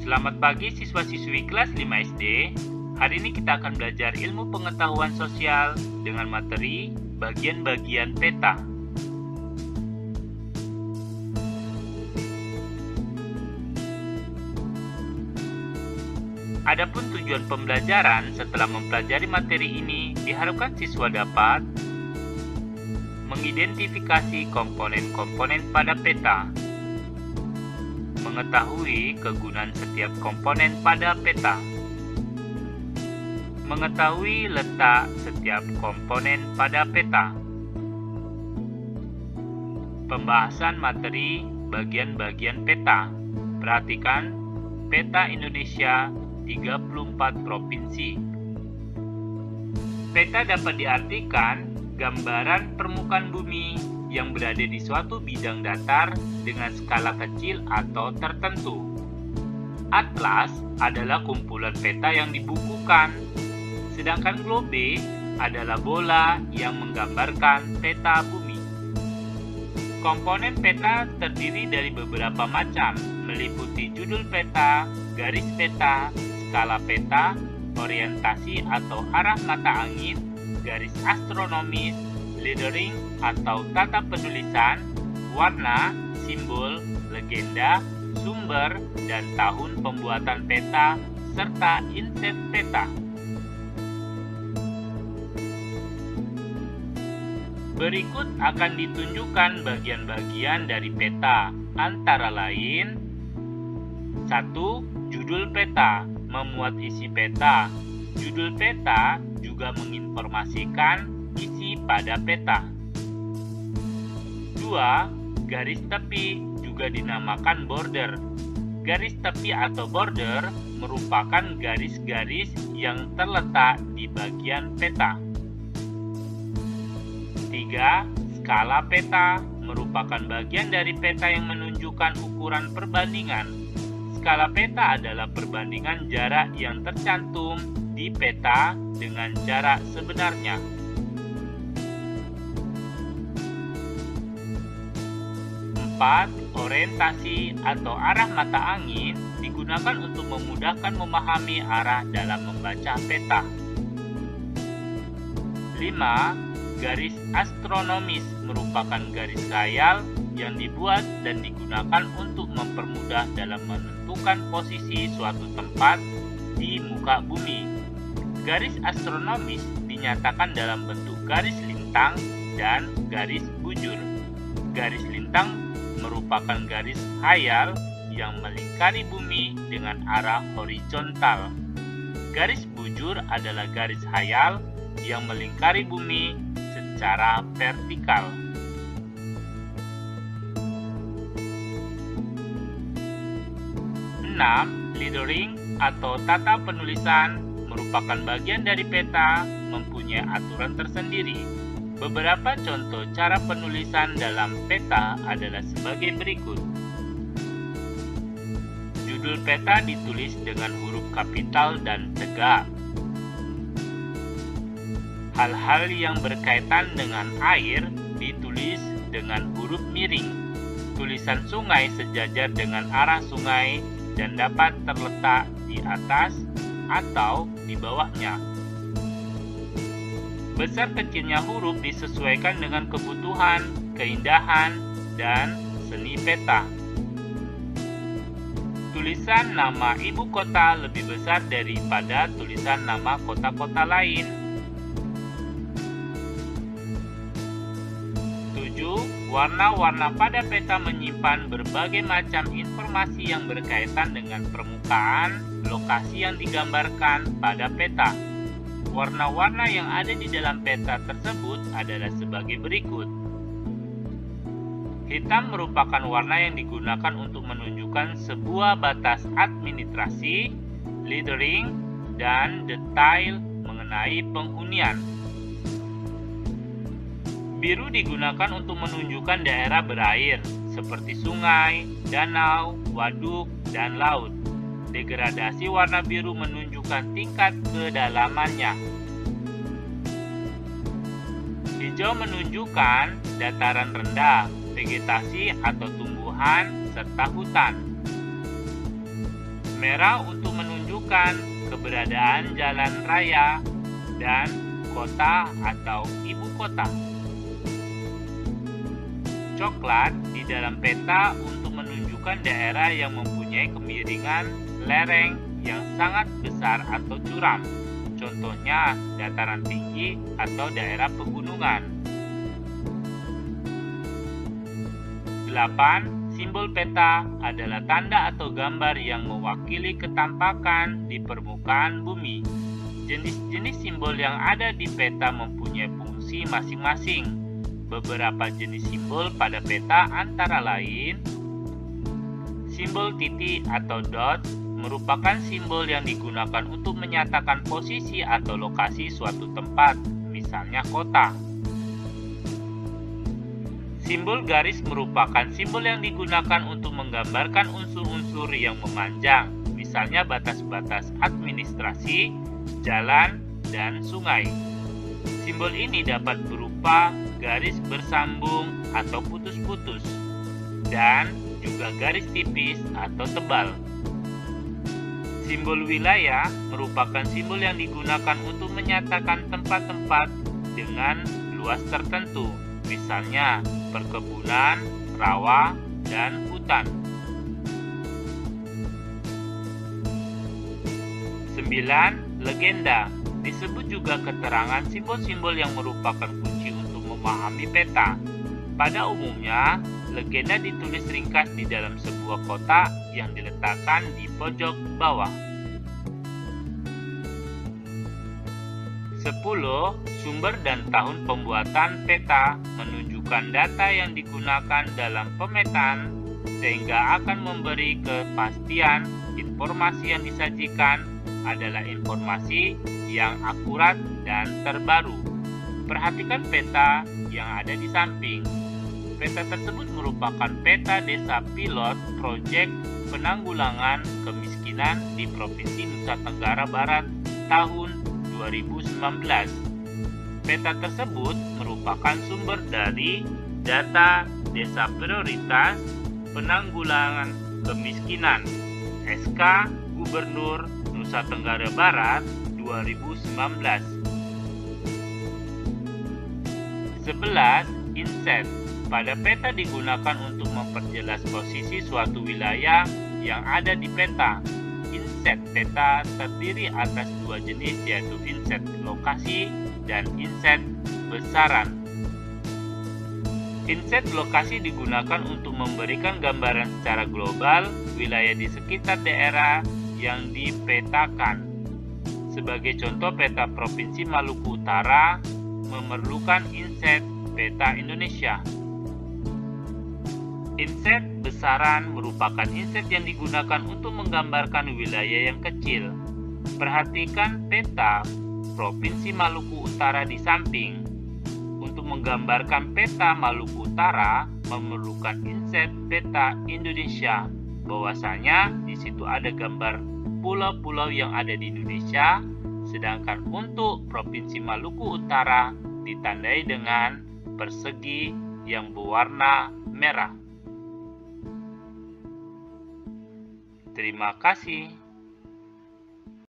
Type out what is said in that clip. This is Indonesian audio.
Selamat pagi siswa-siswi kelas 5 SD. Hari ini kita akan belajar ilmu pengetahuan sosial dengan materi bagian-bagian peta. Adapun tujuan pembelajaran setelah mempelajari materi ini, diharapkan siswa dapat mengidentifikasi komponen-komponen pada peta, mengetahui kegunaan setiap komponen pada peta, mengetahui letak setiap komponen pada peta. Pembahasan materi bagian-bagian peta. Perhatikan peta Indonesia 34 provinsi. Peta dapat diartikan gambaran permukaan bumi yang berada di suatu bidang datar dengan skala kecil atau tertentu. Atlas adalah kumpulan peta yang dibukukan, sedangkan globe adalah bola yang menggambarkan peta bumi. Komponen peta terdiri dari beberapa macam, meliputi judul peta, garis peta, skala peta, orientasi atau arah mata angin, garis astronomis, lettering atau tata penulisan, warna, simbol, legenda, sumber, dan tahun pembuatan peta, serta inset peta. Berikut akan ditunjukkan bagian-bagian dari peta, antara lain 1. Judul peta, memuat isi peta. Judul peta juga menginformasikan isi pada peta. 2. Garis tepi juga dinamakan border. Garis tepi atau border merupakan garis-garis yang terletak di bagian peta. 3. Skala peta merupakan bagian dari peta yang menunjukkan ukuran perbandingan. Skala peta adalah perbandingan jarak yang tercantum di peta dengan jarak sebenarnya. 4. Orientasi atau arah mata angin digunakan untuk memudahkan memahami arah dalam membaca peta. 5. Garis astronomis merupakan garis khayal yang dibuat dan digunakan untuk mempermudah dalam menentukan posisi suatu tempat di muka bumi. Garis astronomis dinyatakan dalam bentuk garis lintang dan garis bujur. Garis lintang merupakan garis khayal yang melingkari bumi dengan arah horizontal. Garis bujur adalah garis khayal yang melingkari bumi secara vertikal. 6. Lettering atau tata penulisan merupakan bagian dari peta, mempunyai aturan tersendiri. Beberapa contoh cara penulisan dalam peta adalah sebagai berikut. Judul peta ditulis dengan huruf kapital dan tegak. Hal-hal yang berkaitan dengan air ditulis dengan huruf miring. Tulisan sungai sejajar dengan arah sungai dan dapat terletak di atas atau di bawahnya. Besar kecilnya huruf disesuaikan dengan kebutuhan, keindahan, dan seni peta. Tulisan nama ibu kota lebih besar daripada tulisan nama kota-kota lain. 7. Warna-warna pada peta menyimpan berbagai macam informasi yang berkaitan dengan permukaan, lokasi yang digambarkan pada peta. Warna-warna yang ada di dalam peta tersebut adalah sebagai berikut. Hitam merupakan warna yang digunakan untuk menunjukkan sebuah batas administrasi, lettering, dan detail mengenai penghunian. Biru digunakan untuk menunjukkan daerah berair, seperti sungai, danau, waduk, dan laut. Degradasi warna biru menunjukkan tingkat kedalamannya. Hijau menunjukkan dataran rendah, vegetasi atau tumbuhan, serta hutan. Merah untuk menunjukkan keberadaan jalan raya dan kota atau ibu kota. Coklat di dalam peta untuk menunjukkan daerah yang mempunyai kemiringan lereng yang sangat besar atau curam. Contohnya dataran tinggi atau daerah pegunungan. 8. Simbol peta adalah tanda atau gambar yang mewakili ketampakan di permukaan bumi. Jenis-jenis simbol yang ada di peta mempunyai fungsi masing-masing. Beberapa jenis simbol pada peta antara lain: simbol titik atau dot merupakan simbol yang digunakan untuk menyatakan posisi atau lokasi suatu tempat, misalnya kota. Simbol garis merupakan simbol yang digunakan untuk menggambarkan unsur-unsur yang memanjang, misalnya batas-batas administrasi, jalan, dan sungai. Simbol ini dapat berupa garis bersambung atau putus-putus, dan juga garis tipis atau tebal. Simbol wilayah merupakan simbol yang digunakan untuk menyatakan tempat-tempat dengan luas tertentu, misalnya perkebunan, rawa, dan hutan. 9. Legenda disebut juga keterangan simbol-simbol yang merupakan kunci untuk memahami peta. Pada umumnya, legenda ditulis ringkas di dalam sebuah kotak yang diletakkan di pojok bawah. 10. Sumber dan tahun pembuatan peta menunjukkan data yang digunakan dalam pemetaan, sehingga akan memberi kepastian informasi yang disajikan adalah informasi yang akurat dan terbaru. Perhatikan peta yang ada di samping. Peta tersebut merupakan peta desa pilot proyek penanggulangan kemiskinan di Provinsi Nusa Tenggara Barat tahun 2019. Peta tersebut merupakan sumber dari data Desa Prioritas Penanggulangan Kemiskinan SK Gubernur Nusa Tenggara Barat 2019. 11. Inset. Pada peta digunakan untuk memperjelas posisi suatu wilayah yang ada di peta. Inset peta terdiri atas dua jenis, yaitu inset lokasi dan inset besaran. Inset lokasi digunakan untuk memberikan gambaran secara global wilayah di sekitar daerah yang dipetakan. Sebagai contoh, peta Provinsi Maluku Utara memerlukan inset peta Indonesia. Inset besaran merupakan inset yang digunakan untuk menggambarkan wilayah yang kecil. Perhatikan peta Provinsi Maluku Utara di samping. Untuk menggambarkan peta Maluku Utara memerlukan inset peta Indonesia. Bahwasanya di situ ada gambar pulau-pulau yang ada di Indonesia, sedangkan untuk Provinsi Maluku Utara ditandai dengan persegi yang berwarna merah. Terima kasih.